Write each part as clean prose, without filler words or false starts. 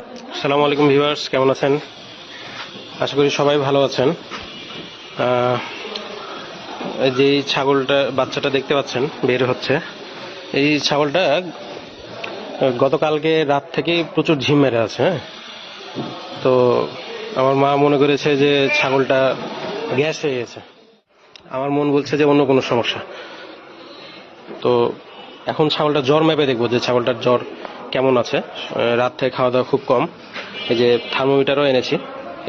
আসসালামু আলাইকুম ভিউয়ার্স, কেমন আছেন? আশা করি সবাই ভালো আছেন। যে ছাগলটা বাচ্চাটা দেখতে পাচ্ছেন বের হচ্ছে, এই ছাগলটা গতকালকে রাত থেকে প্রচুর ঝিম মেরে আছে। হ্যাঁ, তো আমার মা মনে করেছে যে ছাগলটা গ্যাস হয়ে গেছে। আমার মন বলছে যে অন্য কোনো সমস্যা। তো এখন ছাগলটা জ্বর মেপে দেখবো যে ছাগলটার জ্বর কেমন আছে। রাত থেকে খাওয়া দাওয়া খুব কম। এই যে থার্মোমিটারও এনেছি,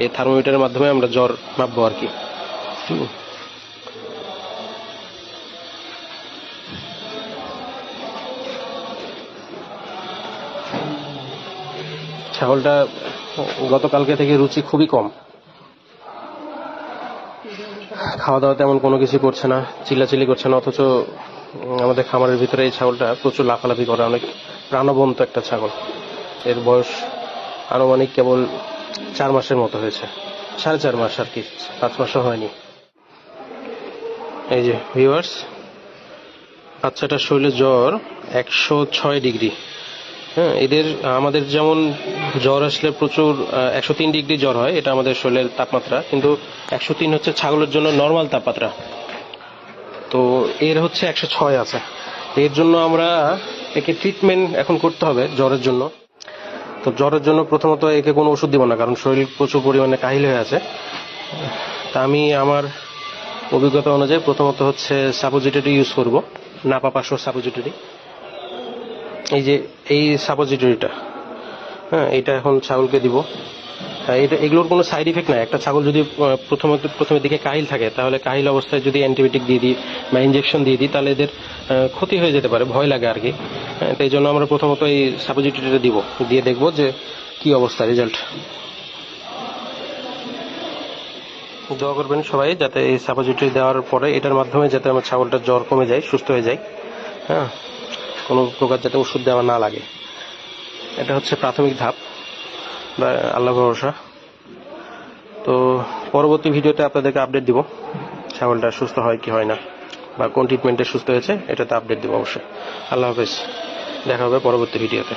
এই থার্মোমিটারের মাধ্যমে আমরা জ্বর মাপবো আর কি। ছাগলটা গতকালকে থেকে রুচি খুবই কম, খাওয়া দাওয়া তেমন কোনো কিছু করছে না, চিল্লাচিল্লি করছে না। অথচ আমাদের খামারের ভিতরে এই ছাগলটা প্রচুর লাফালাফি করে, অনেক প্রাণবন্ত একটা ছাগল। এর বয়স আনুমানিক কেবল 4 মাসের মতো হয়েছে, 4.5 মাস আর কি, 5 মাসও হয়নি। এই যে ভিউয়ার্স, বাচ্চাটার শরীরে জ্বর 106 ডিগ্রি। হ্যাঁ, এদের আমাদের যেমন জ্বর আসলে প্রচুর 103 ডিগ্রি জ্বর হয়, এটা আমাদের শরীরের তাপমাত্রা, কিন্তু 103 হচ্ছে ছাগলের জন্য নর্মাল তাপমাত্রা। তো এর হচ্ছে 106 আছে। এর জন্য আমরা একে ট্রিটমেন্ট এখন করতে হবে জ্বরের জন্য। তো জ্বরের জন্য প্রথমত একে কোনো ওষুধ দিব না, কারণ শরীর প্রচুর পরিমাণে কাহিল হয়ে আছে। তা আমি আমার অভিজ্ঞতা অনুযায়ী প্রথমত হচ্ছে সাপোজিটরি ইউজ করব, নাপা 500 সাপোজিটরি। এই যে এই সাপোজিটরিটা, হ্যাঁ, এটা এখন ছাগলকে দিব। এটা এগুলোর কোনো সাইড ইফেক্ট নাই। একটা ছাগল যদি প্রথমের দিকে কাহিল থাকে, তাহলে কাহিল অবস্থায় যদি অ্যান্টিবায়োটিক দিয়ে দিই বা ইনজেকশন দিয়ে দিই, তাহলে এদের ক্ষতি হয়ে যেতে পারে, ভয় লাগে আর কি। তাই জন্য আমরা প্রথমত এই সাপোজিটরিটা দিব, দিয়ে দেখবো যে কি অবস্থা, রেজাল্ট। দোয়া করবেন সবাই যাতে এই সাপোজিটরি দেওয়ার পরে এটার মাধ্যমে যাতে আমার ছাগলটার জ্বর কমে যায়, সুস্থ হয়ে যায়। হ্যাঁ, কোনো প্রকার যাতে ওষুধ দেওয়া না লাগে। এটা হচ্ছে প্রাথমিক ধাপ, বা আল্লাহ ভরসা। তো পরবর্তী ভিডিওতে আপনাদেরকে আপডেট দিব ছাগলটা সুস্থ হয় কি হয় না, বা কোন ট্রিটমেন্টে সুস্থ হয়েছে এটাতে আপডেট দিব অবশ্যই। আল্লাহ হাফেজ, দেখা হবে পরবর্তী ভিডিওতে।